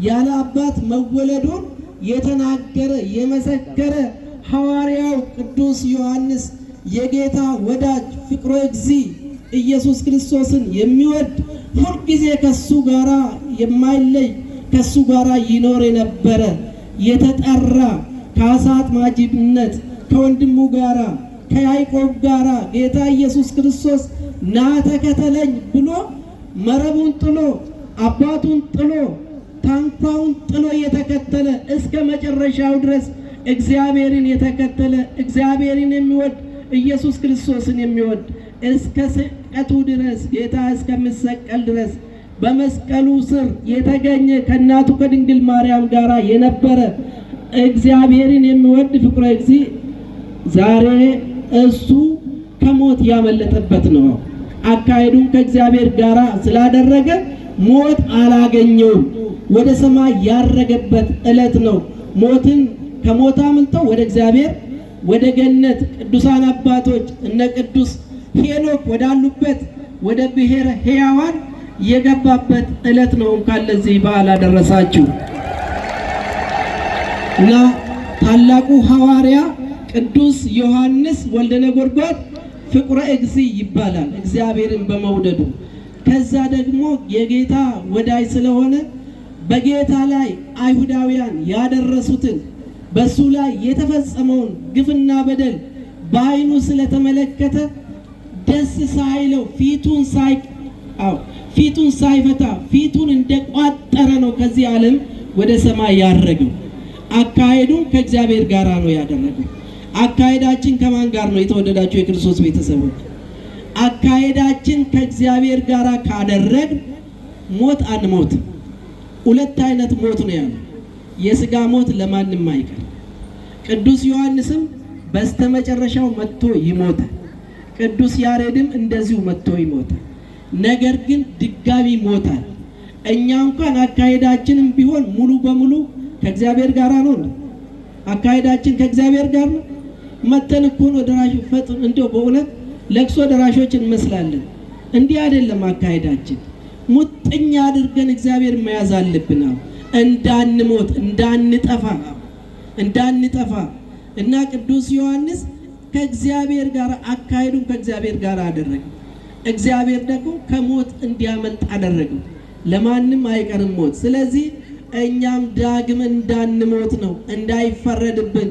ያለ አባት መወለዱን የተናገረ የመሰከረ ሐዋርያው ቅዱስ ዮሐንስ የጌታ ወዳጅ ፍቅረ እግዚእ ኢየሱስ ክርስቶስን የሚወድ ሁልጊዜ ከሱ ጋራ የማይለይ ከሱ ጋራ ይኖር የነበረ የተጠራ ከዓሣ አጥማጅነት ከወንድሙ ጋራ ከያዕቆብ ጋራ ጌታ ኢየሱስ ክርስቶስ ና ተከተለኝ ብሎ መረቡን ጥሎ አባቱን ጥሎ ታንኳውን ጥሎ የተከተለ እስከ መጨረሻው ድረስ እግዚአብሔርን የተከተለ እግዚአብሔርን የሚወድ ኢየሱስ ክርስቶስን የሚወድ እስከ ስቅለቱ ድረስ ጌታ እስከሚሰቀል ድረስ በመስቀሉ ስር የተገኘ ከእናቱ ከድንግል ማርያም ጋር የነበረ እግዚአብሔርን የሚወድ ፍቅረ እግዚእ ዛሬ እሱ ከሞት ያመለጠበት ነው። አካሄዱን ከእግዚአብሔር ጋር ስላደረገ ሞት አላገኘውም። ወደ ሰማይ ያረገበት ዕለት ነው። ሞትን ከሞት አምልጠው ወደ እግዚአብሔር ወደ ገነት ቅዱሳን አባቶች እነ ቅዱስ ሄኖክ ወዳሉበት ወደ ብሔረ ሕያዋን የገባበት ዕለት ነው። እንኳን ለዚህ በዓል አደረሳችሁ። እና ታላቁ ሐዋርያ ቅዱስ ዮሐንስ ወልደ ነጎድጓድ ፍቁረ እግዚእ ይባላል እግዚአብሔርን በመውደዱ። ከዛ ደግሞ የጌታ ወዳጅ ስለሆነ በጌታ ላይ አይሁዳውያን ያደረሱትን በሱ ላይ የተፈጸመውን ግፍና በደል በዓይኑ ስለተመለከተ ደስ ሳይለው ፊቱን ሳይፈታ ፊቱን እንደቋጠረ ነው ከዚህ ዓለም ወደ ሰማይ ያረገው። አካሄዱን ከእግዚአብሔር ጋር ነው ያደረገው። አካሄዳችን ከማን ጋር ነው? የተወደዳችሁ የክርስቶስ ቤተሰቦች አካሄዳችን ከእግዚአብሔር ጋር ካደረግ ሞት አንሞትም። ሁለት አይነት ሞት ነው ያለው። የሥጋ ሞት ለማንም አይቀር። ቅዱስ ዮሐንስም በስተመጨረሻው መጥቶ ይሞታል። ቅዱስ ያሬድም እንደዚሁ መጥቶ ይሞታል። ነገር ግን ድጋሚ ይሞታል። እኛ እንኳን አካሄዳችንም ቢሆን ሙሉ በሙሉ ከእግዚአብሔር ጋር ነው። አካሄዳችን ከእግዚአብሔር ጋር ነው። መተን እኮ ነው ደራሽ ፈጥን እንደው በእውነት ለቅሶ ደራሾች እንመስላለን። እንዲህ አይደለም አካሄዳችን። ሙጥኛ አድርገን እግዚአብሔር መያዝ አለብን። እንዳንሞት እንዳንጠፋ እና ቅዱስ ዮሐንስ ከእግዚአብሔር ጋር አካሄዱን ከእግዚአብሔር ጋር አደረገ። እግዚአብሔር ደግሞ ከሞት እንዲያመልጥ አደረገው። ለማንም አይቀርም ሞት። ስለዚህ እኛም ዳግም እንዳንሞት ነው እንዳይፈረድብን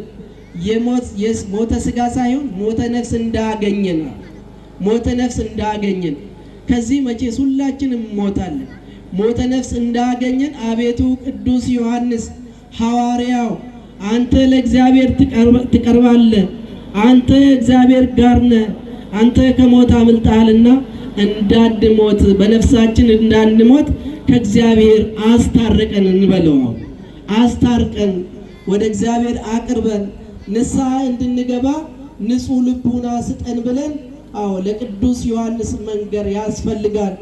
ሞተ ሥጋ ሳይሆን ሞተ ነፍስ እንዳገኘን ሞተ ነፍስ እንዳገኘን ከዚህ መቼስ ሁላችንም ሞታለን። ሞተ ነፍስ እንዳገኘን አቤቱ ቅዱስ ዮሐንስ ሐዋርያው አንተ ለእግዚአብሔር ትቀርባለህ፣ አንተ እግዚአብሔር ጋር ነህ፣ አንተ ከሞት አምልጠሃልና እንዳንሞት በነፍሳችን እንዳንሞት ከእግዚአብሔር አስታርቀን እንበለው። አስታርቀን ወደ እግዚአብሔር አቅርበን ንስሐ እንድንገባ ንጹሕ ልቡና ስጠን ብለን ለቅዱስ ዮሐንስ መንገር ያስፈልጋል።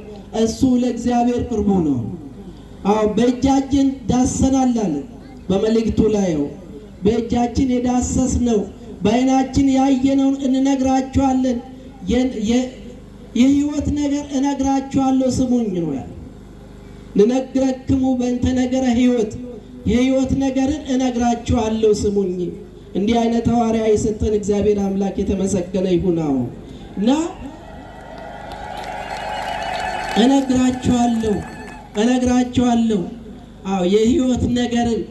እሱ ለእግዚአብሔር ቅርቡ ነው። በእጃችን ዳሰናል አለ በመልእክቱ ላይ በእጃችን የዳሰስ ነው በዓይናችን ያየነውን እንነግራችኋለን። የሕይወት ነገር እነግራችኋለሁ ስሙኝ ነው ያለ። ንነግረክሙ በእንተ ነገረ ሕይወት የሕይወት ነገርን እነግራችኋለሁ ስሙኝ። እንዲህ አይነት ሐዋርያ የሰጠን እግዚአብሔር አምላክ የተመሰገነ ይሁን። እና እነግራችኋለሁ የሕይወት ነገርን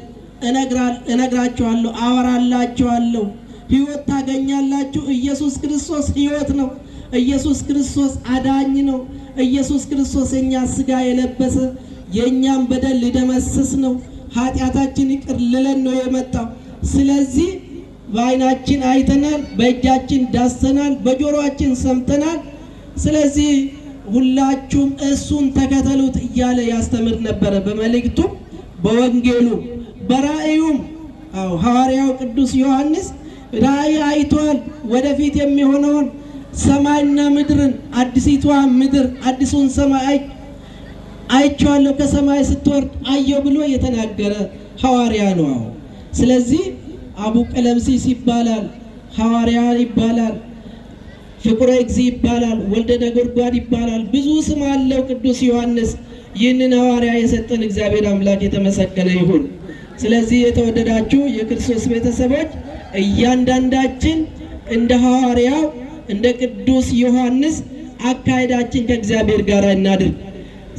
እነግራችኋለሁ፣ አወራላችኋለሁ። ሕይወት ታገኛላችሁ። ኢየሱስ ክርስቶስ ሕይወት ነው። ኢየሱስ ክርስቶስ አዳኝ ነው። ኢየሱስ ክርስቶስ የኛ ሥጋ የለበሰ የኛም በደል ሊደመስስ ነው። ኃጢአታችን ይቅር ሊለን ነው የመጣው። ስለዚህ በዓይናችን አይተናል፣ በእጃችን ዳሰናል፣ በጆሮአችን ሰምተናል። ስለዚህ ሁላችሁም እሱን ተከተሉት እያለ ያስተምር ነበረ። በመልእክቱ በወንጌሉ በራእዩም ሐዋርያው ቅዱስ ዮሐንስ ራእይ አይቷል። ወደፊት የሚሆነውን ሰማይና ምድርን አዲሲቷ ምድር አዲሱን ሰማይ አይቼዋለሁ ከሰማይ ስትወርድ አየሁ ብሎ የተናገረ ሐዋርያ ነው። ስለዚህ አቡ ቀለምሲስ ይባላል፣ ሐዋርያ ይባላል፣ ፍቁረ እግዚእ ይባላል፣ ወልደ ነጎድጓድ ይባላል። ብዙ ስም አለው ቅዱስ ዮሐንስ። ይህንን ሐዋርያ የሰጠን እግዚአብሔር አምላክ የተመሰገነ ይሁን። ስለዚህ የተወደዳችሁ የክርስቶስ ቤተሰቦች እያንዳንዳችን እንደ ሐዋርያው እንደ ቅዱስ ዮሐንስ አካሄዳችን ከእግዚአብሔር ጋር እናድርግ።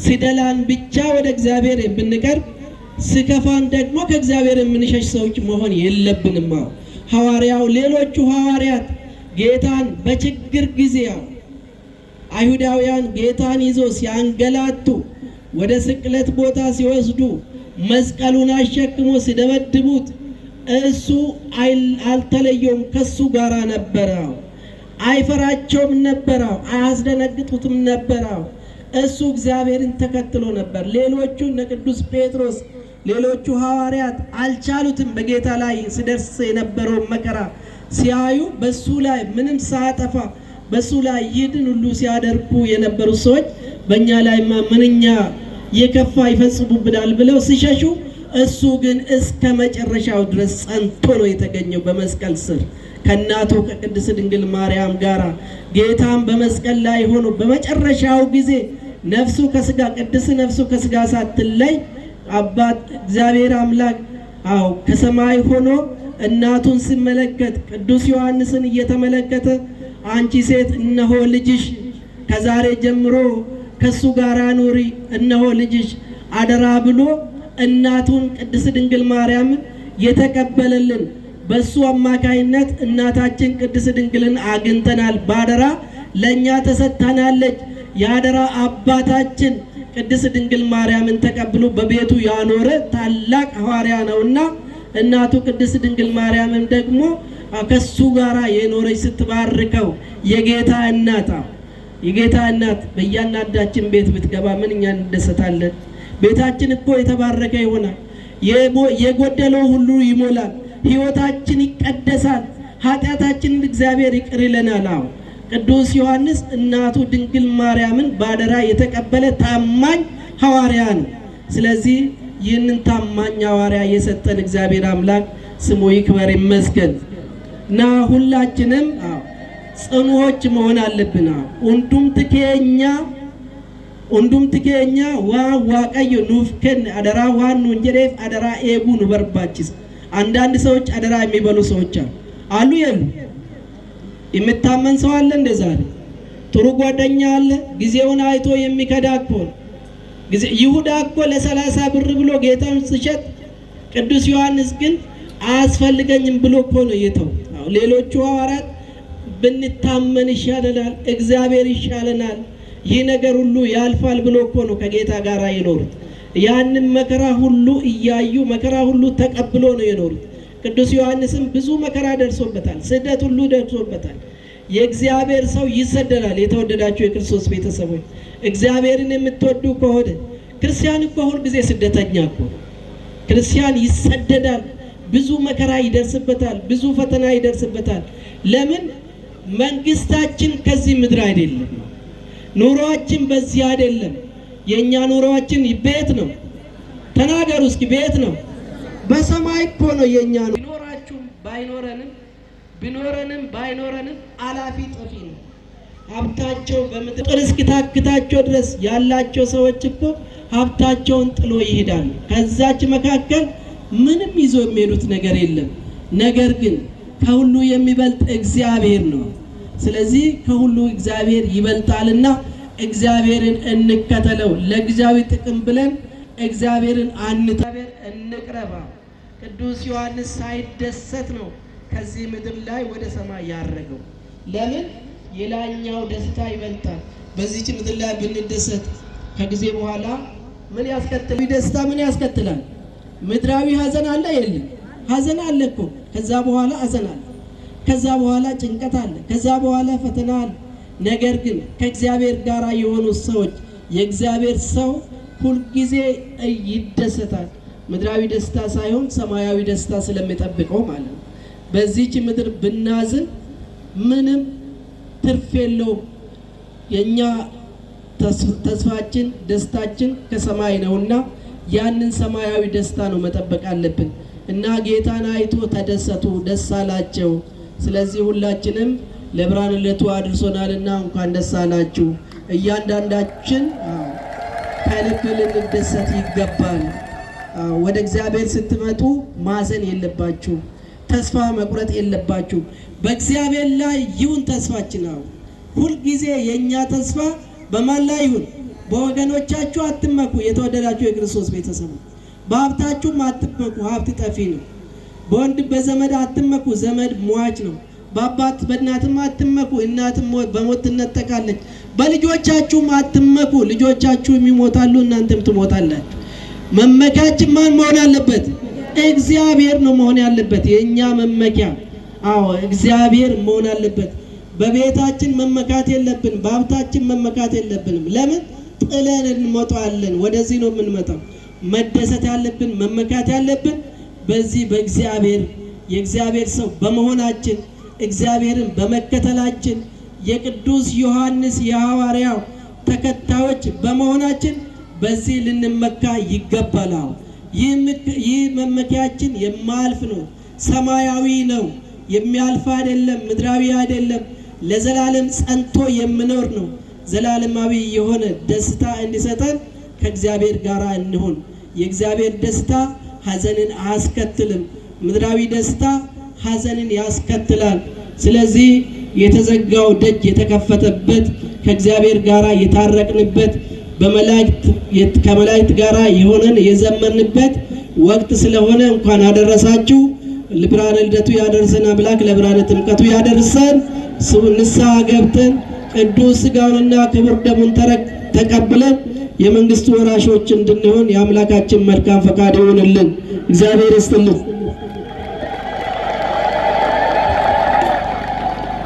ሲደላን ብቻ ወደ እግዚአብሔር የምንቀርብ፣ ሲከፋን ደግሞ ከእግዚአብሔር የምንሸሽ ሰዎች መሆን የለብንም። ሐዋርያው ሌሎቹ ሐዋርያት ጌታን በችግር ጊዜ አይሁዳውያን ጌታን ይዞ ሲያንገላቱ ወደ ስቅለት ቦታ ሲወስዱ መስቀሉን አሸክሞ ሲደበድቡት እሱ አልተለየውም፣ ከሱ ጋራ ነበረ። አይፈራቸውም ነበረ፣ አያስደነግጡትም ነበረ። እሱ እግዚአብሔርን ተከትሎ ነበር። ሌሎቹ እነ ቅዱስ ጴጥሮስ ሌሎቹ ሐዋርያት አልቻሉትም። በጌታ ላይ ሲደርስ የነበረው መከራ ሲያዩ በሱ ላይ ምንም ሳያጠፋ በሱ ላይ ይህን ሁሉ ሲያደርጉ የነበሩ ሰዎች በእኛ ላይ ምንኛ የከፋ ይፈጽሙብናል ብለው ሲሸሹ፣ እሱ ግን እስከ መጨረሻው ድረስ ጸንቶ ነው የተገኘው በመስቀል ስር ከእናቱ ከቅድስት ድንግል ማርያም ጋር። ጌታም በመስቀል ላይ ሆኖ በመጨረሻው ጊዜ ነፍሱ ከስጋ ቅድስት ነፍሱ ከስጋ ሳትለይ አባት እግዚአብሔር አምላክ ከሰማይ ሆኖ እናቱን ሲመለከት ቅዱስ ዮሐንስን እየተመለከተ አንቺ ሴት እነሆ ልጅሽ፣ ከዛሬ ጀምሮ ከሱ ጋር ኑሪ፣ እነሆ ልጅሽ አደራ ብሎ እናቱን ቅድስት ድንግል ማርያምን የተቀበለልን በሱ አማካይነት እናታችን ቅድስት ድንግልን አግኝተናል። ባደራ ለኛ ተሰጥታናለች። የአደራ አባታችን ቅድስት ድንግል ማርያምን ተቀብሎ በቤቱ ያኖረ ታላቅ ሐዋርያ ነውና እናቱ ቅድስት ድንግል ማርያምን ደግሞ ከሱ ጋራ የኖረች ስትባርከው የጌታ እናት በእያንዳንዳችን ቤት ብትገባ ምንኛ እንደሰታለን። ቤታችን እኮ የተባረከ ይሆናል። የጎደለው ሁሉ ይሞላል። ሕይወታችን ይቀደሳል። ኃጢአታችንን እግዚአብሔር ይቅር ይለናል። ቅዱስ ዮሐንስ እናቱ ድንግል ማርያምን ባደራ የተቀበለ ታማኝ ሐዋርያ ነው። ስለዚህ ይህንን ታማኝ ሐዋርያ የሰጠን እግዚአብሔር አምላክ ስሙ ይክበር ይመስገን እና ሁላችንም ጽኑዎች መሆን አለብን። ኡንዱም ትኬኛ ዋቀዮ ኑፍከን አደራ ዋኑ እንጀሬፍ አደራ ኤጉ ኑበርባችስ። አንዳንድ ሰዎች አደራ የሚበሉ ሰዎች አሉ የሉ? የምታመን ሰው አለ? እንደዛሬ ጥሩ ጓደኛ አለ? ጊዜውን አይቶ የሚከዳ እኮ ይሁዳ እኮ ለ30 ብር ብሎ ጌታውን ሲሸጥ፣ ቅዱስ ዮሐንስ ግን አያስፈልገኝም ብሎ እኮ ነው የተው። ሌሎቹ ሐዋርያት ብንታመን ይሻለናል፣ እግዚአብሔር ይሻለናል፣ ይህ ነገር ሁሉ ያልፋል ብሎ እኮ ነው ከጌታ ጋር የኖሩት። ያንን መከራ ሁሉ እያዩ መከራ ሁሉ ተቀብሎ ነው የኖሩት። ቅዱስ ዮሐንስም ብዙ መከራ ደርሶበታል፣ ስደት ሁሉ ደርሶበታል። የእግዚአብሔር ሰው ይሰደዳል። የተወደዳችሁ የክርስቶስ ቤተሰቦች እግዚአብሔርን የምትወዱ ከሆነ ክርስቲያን እኮ ሁል ጊዜ ስደተኛ እኮ ክርስቲያን ይሰደዳል። ብዙ መከራ ይደርስበታል፣ ብዙ ፈተና ይደርስበታል። ለምን? መንግስታችን ከዚህ ምድር አይደለም። ኑሮአችን በዚህ አይደለም። የኛ ኑሮአችን ቤት ነው። ተናገሩ እስኪ፣ ቤት ነው። በሰማይ እኮ ነው የኛ ነው። ቢኖረንም ባይኖረንም አላፊ ጠፊ ነው። ሀብታቸው በምድር እስኪታክታቸው ድረስ ያላቸው ሰዎች እኮ ሀብታቸውን ጥሎ ይሄዳሉ። ከዛች መካከል ምንም ይዞ የሚሄዱት ነገር የለም። ነገር ግን ከሁሉ የሚበልጥ እግዚአብሔር ነው። ስለዚህ ከሁሉ እግዚአብሔር ይበልጣልና እግዚአብሔርን እንከተለው። ለጊዜያዊ ጥቅም ብለን እግዚአብሔርን እንቅረባ። ቅዱስ ዮሐንስ ሳይደሰት ነው ከዚህ ምድር ላይ ወደ ሰማይ ያረገው። ለምን? የላኛው ደስታ ይበልጣል። በዚህች ምድር ላይ ብንደሰት ከጊዜ በኋላ ምን ያስከትላል? ደስታ ምን ያስከትላል? ምድራዊ ሀዘን አለ የለም? ሀዘን አለ እኮ። ከዛ በኋላ ሀዘን አለ፣ ከዛ በኋላ ጭንቀት አለ፣ ከዛ በኋላ ፈተና አለ። ነገር ግን ከእግዚአብሔር ጋር የሆኑ ሰዎች የእግዚአብሔር ሰው ሁልጊዜ ይደሰታል። ምድራዊ ደስታ ሳይሆን ሰማያዊ ደስታ ስለሚጠብቀው ማለት ነው። በዚህች ምድር ብናዝን ምንም ትርፍ የለውም። የኛ ተስፋችን ደስታችን ከሰማይ ነውና ያንን ሰማያዊ ደስታ ነው መጠበቅ አለብን እና ጌታን አይቶ ተደሰቱ፣ ደስ አላቸው። ስለዚህ ሁላችንም ለብርሃነ ልደቱ አድርሶናልና እንኳን ደስ አላችሁ። እያንዳንዳችን ከልብ ልንደሰት ይገባል። ወደ እግዚአብሔር ስትመጡ ማዘን የለባችሁ፣ ተስፋ መቁረጥ የለባችሁ። በእግዚአብሔር ላይ ይሁን ተስፋችን። ሁልጊዜ የእኛ ተስፋ በማን ላይ ይሁን? በወገኖቻችሁ አትመኩ። የተወደዳችሁ የክርስቶስ ቤተሰቦች በሀብታችሁም አትመኩ፣ ሀብት ጠፊ ነው። በወንድም በዘመድ አትመኩ፣ ዘመድ ሟች ነው። በአባት በእናትም አትመኩ፣ እናትም በሞት ትነጠቃለች። በልጆቻችሁም አትመኩ፣ ልጆቻችሁም ይሞታሉ፣ እናንተም ትሞታላችሁ። መመኪያችን ማን መሆን አለበት? እግዚአብሔር ነው መሆን ያለበት የእኛ መመኪያ። እግዚአብሔር መሆን አለበት። በቤታችን መመካት የለብን፣ በሀብታችን መመካት የለብንም። ለምን? ጥለን እንመጣለን። ወደዚህ ነው የምንመጣው። መደሰት ያለብን መመካት ያለብን በዚህ በእግዚአብሔር የእግዚአብሔር ሰው በመሆናችን እግዚአብሔርን በመከተላችን የቅዱስ ዮሐንስ የሐዋርያው ተከታዮች በመሆናችን በዚህ ልንመካ ይገባል። ይህ መመኪያችን የማያልፍ ነው፣ ሰማያዊ ነው፣ የሚያልፍ አይደለም፣ ምድራዊ አይደለም፣ ለዘላለም ጸንቶ የሚኖር ነው። ዘላለማዊ የሆነ ደስታ እንዲሰጠን ከእግዚአብሔር ጋር እንሁን። የእግዚአብሔር ደስታ ሐዘንን አያስከትልም። ምድራዊ ደስታ ሐዘንን ያስከትላል። ስለዚህ የተዘጋው ደጅ የተከፈተበት ከእግዚአብሔር ጋር የታረቅንበት ከመላእክት ጋር የሆነን የዘመርንበት ወቅት ስለሆነ እንኳን አደረሳችሁ። ለብርሃነ ልደቱ ያደርሰን አምላክ ለብርሃነ ጥምቀቱ ያደርሰን። ንስሐ ገብተን ቅዱስ ሥጋውንና ክቡር ደሙን ተቀብለን የመንግስቱ ወራሾች እንድንሆን የአምላካችን መልካም ፈቃድ ይሁንልን። እግዚአብሔር ይስጥልን።